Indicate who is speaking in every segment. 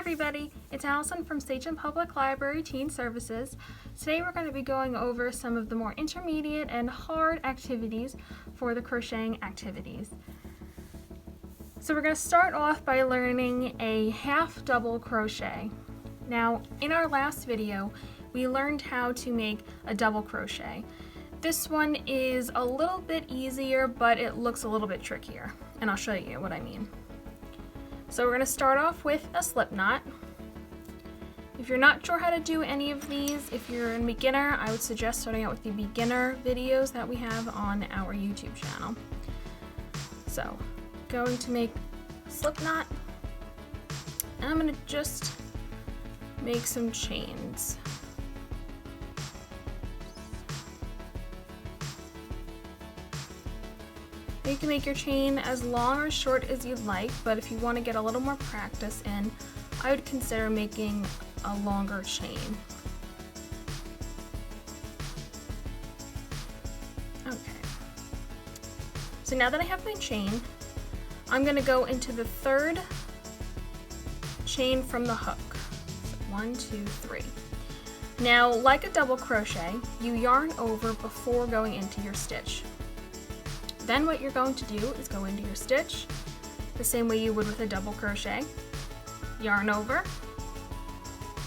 Speaker 1: everybody, it's Allison from Sachem Public Library Teen Services. Today we're going to be going over some of the more intermediate and hard activities for the crocheting activities. So we're going to start off by learning a half double crochet. Now in our last video we learned how to make a double crochet. This one is a little bit easier, but it looks a little bit trickier, and I'll show you what I mean. So we're going to start off with a slip knot. If you're not sure how to do any of these, if you're a beginner, I would suggest starting out with the beginner videos that we have on our YouTube channel. So, going to make a slip knot, and I'm going to just make some chains. You can make your chain as long or as short as you'd like, but if you want to get a little more practice in, I would consider making a longer chain. Okay. So now that I have my chain, I'm going to go into the third chain from the hook. So 1, 2, 3. Now, like a double crochet, you yarn over before going into your stitch. Then what you're going to do is go into your stitch the same way you would with a double crochet. Yarn over,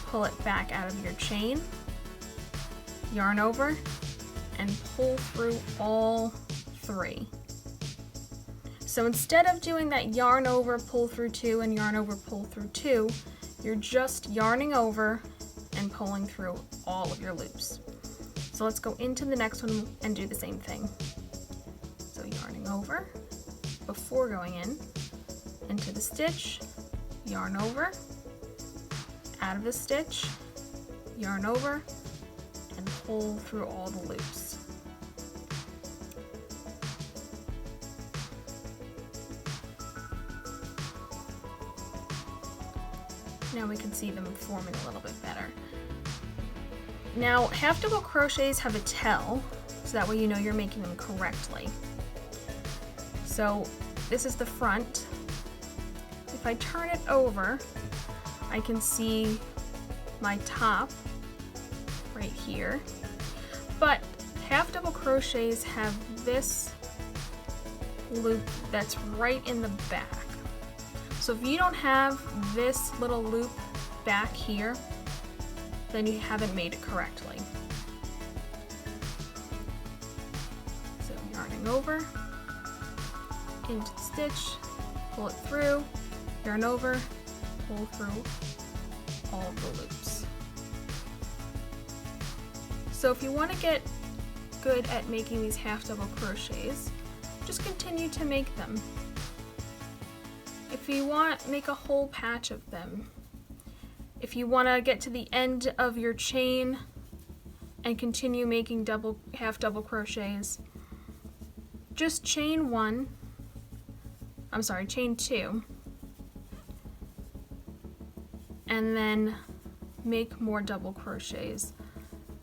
Speaker 1: pull it back out of your chain, yarn over, and pull through all 3. So instead of doing that yarn over, pull through 2, and yarn over, pull through 2, you're just yarning over and pulling through all of your loops. So let's go into the next one and do the same thing. So yarning over before going into the stitch, yarn over, out of the stitch, yarn over, and pull through all the loops. Now we can see them forming a little bit better. Now, half double crochets have a tail, so that way you know you're making them correctly. So this is the front. If I turn it over, I can see my top right here. But half double crochets have this loop that's right in the back. So if you don't have this little loop back here, then you haven't made it correctly. So yarning over, into the stitch, pull it through, yarn over, pull through all of the loops. So if you want to get good at making these half double crochets, just continue to make them. If you want, make a whole patch of them. If you want to get to the end of your chain and continue making half double crochets, just chain 2, and then make more double crochets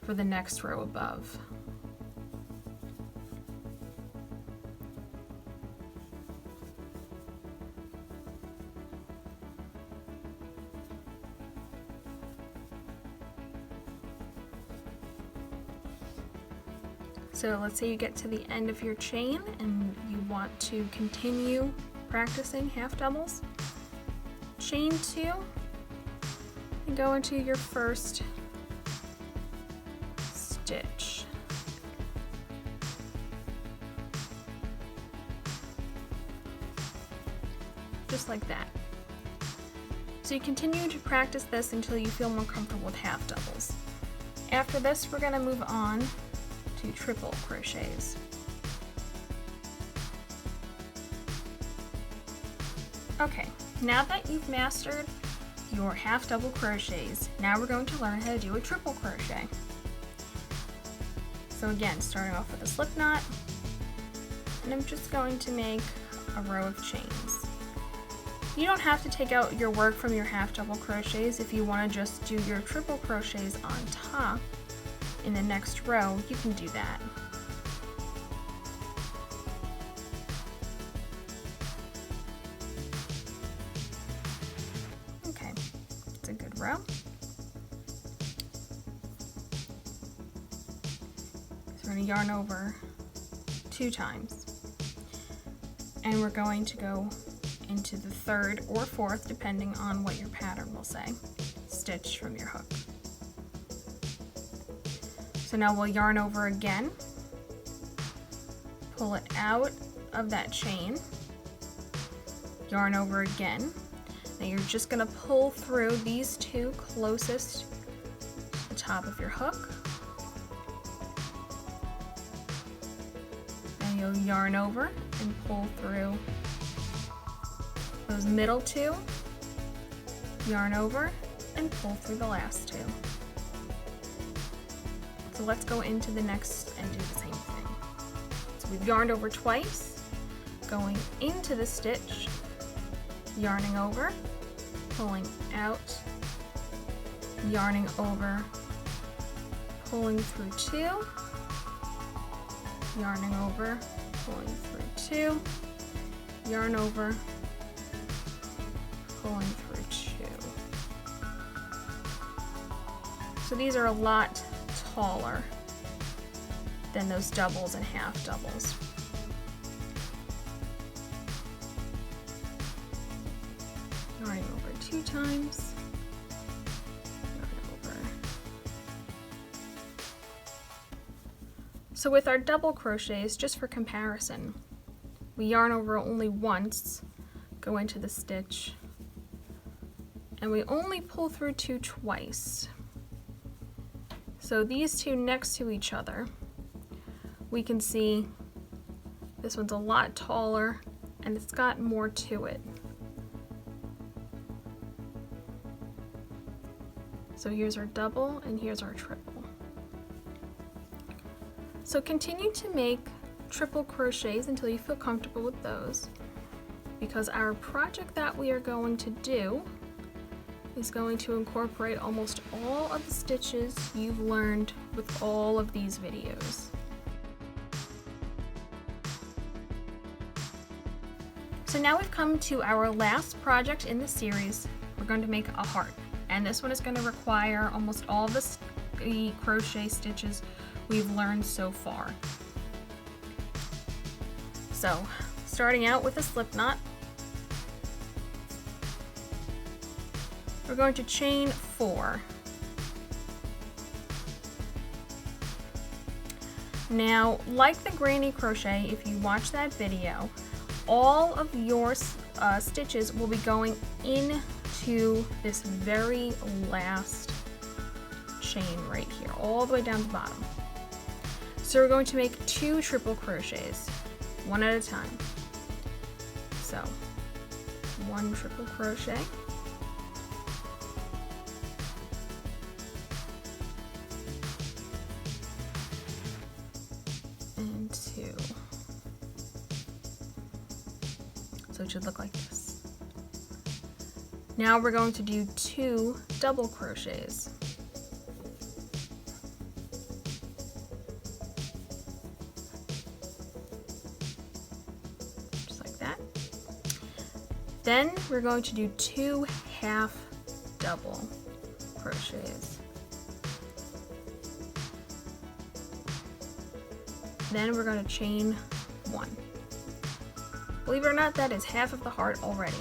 Speaker 1: for the next row above. So let's say you get to the end of your chain and you want to continue practicing half doubles. Chain 2 and go into your first stitch. Just like that. So you continue to practice this until you feel more comfortable with half doubles. After this, we're going to move on to triple crochets. Okay, now that you've mastered your half double crochets, now we're going to learn how to do a triple crochet. So again, starting off with a slip knot, and I'm just going to make a row of chains. You don't have to take out your work from your half double crochets. If you want to just do your triple crochets on top in the next row, you can do that. row. So we're going to yarn over 2 times. And we're going to go into the 3rd or 4th, depending on what your pattern will say, stitch from your hook. So now we'll yarn over again, pull it out of that chain, yarn over again. Now you're just going to pull through these 2 closest to the top of your hook. And you'll yarn over and pull through those middle 2, yarn over and pull through the last 2. So let's go into the next and do the same thing. So we've yarned over twice, going into the stitch, yarning over, pulling out, yarning over, pulling through 2, yarning over, pulling through 2, yarn over, pulling through 2. So these are a lot taller than those doubles and half doubles. Yarning over 2 times, yarn over. So with our double crochets, just for comparison, we yarn over only once, go into the stitch, and we only pull through 2 twice. So these 2 next to each other, we can see this one's a lot taller and it's got more to it. So here's our double and here's our triple. So continue to make triple crochets until you feel comfortable with those, because our project that we are going to do is going to incorporate almost all of the stitches you've learned with all of these videos. So now we've come to our last project in the series. We're going to make a heart, and this one is going to require almost all of the crochet stitches we've learned so far. So starting out with a slip knot, we're going to chain 4. Now, like the granny crochet, if you watch that video, all of your stitches will be going into this very last chain right here, all the way down the bottom. So we're going to make 2 triple crochets, one at a time. So 1 triple crochet, and 2. So it should look like this. Now we're going to do 2 double crochets. Just like that. Then we're going to do 2 half double crochets. Then we're going to chain 1. Believe it or not, that is half of the heart already.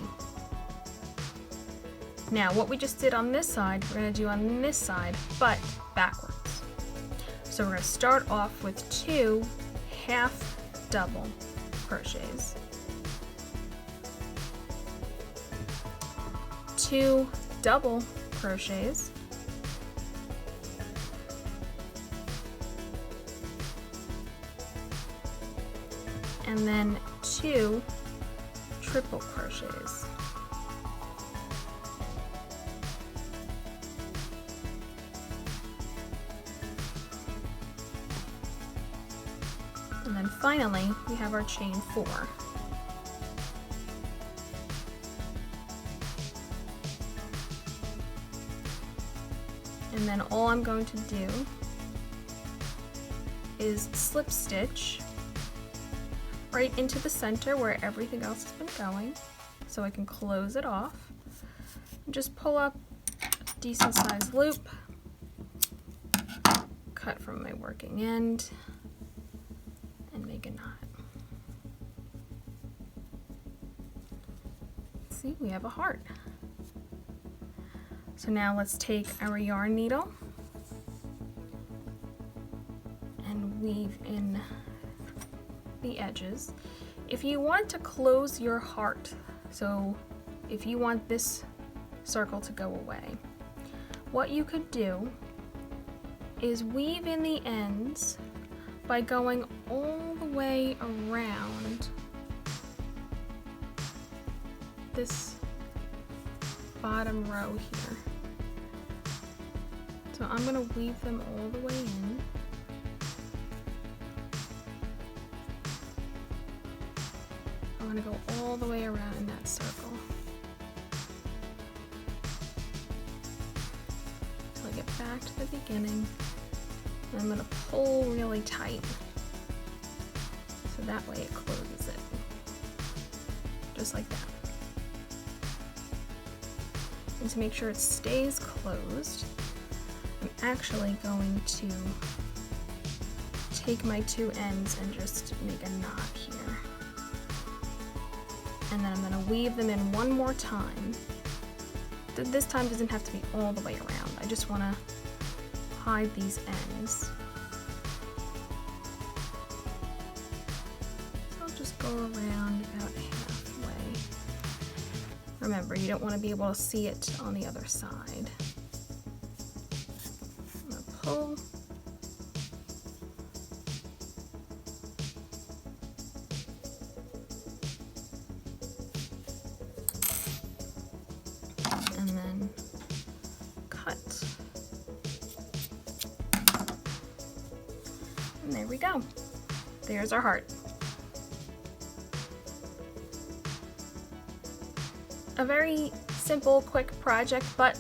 Speaker 1: Now, what we just did on this side, we're going to do on this side, but backwards. So we're going to start off with 2 half double crochets, 2 double crochets, and then 2 triple crochets. And then finally, we have our chain 4. And then all I'm going to do is slip stitch right into the center where everything else has been going, so I can close it off. And just pull up decent sized loop, cut from my working end, and make a knot. See, we have a heart. So now let's take our yarn needle and weave in the edges. If you want to close your heart, so if you want this circle to go away, what you could do is weave in the ends by going all the way around this bottom row here. So I'm going to weave them all the way in. I'm going to go all the way around in that circle. Till I get back to the beginning. And I'm going to pull really tight. So that way it closes it. Just like that. And to make sure it stays closed, I'm actually going to take my two ends and just make a knot here. And then I'm going to weave them in one more time. This time doesn't have to be all the way around. I just want to hide these ends. So I'll just go around about halfway. Remember, you don't want to be able to see it on the other side. I'm going to pull. And then cut. And there we go. There's our heart. A very simple, quick project, but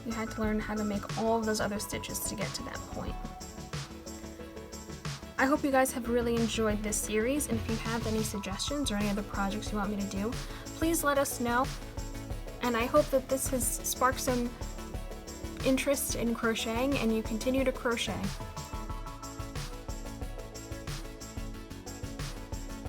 Speaker 1: you had to learn how to make all of those other stitches to get to that point. I hope you guys have really enjoyed this series, and if you have any suggestions or any other projects you want me to do, please let us know. And I hope that this has sparked some interest in crocheting and you continue to crochet.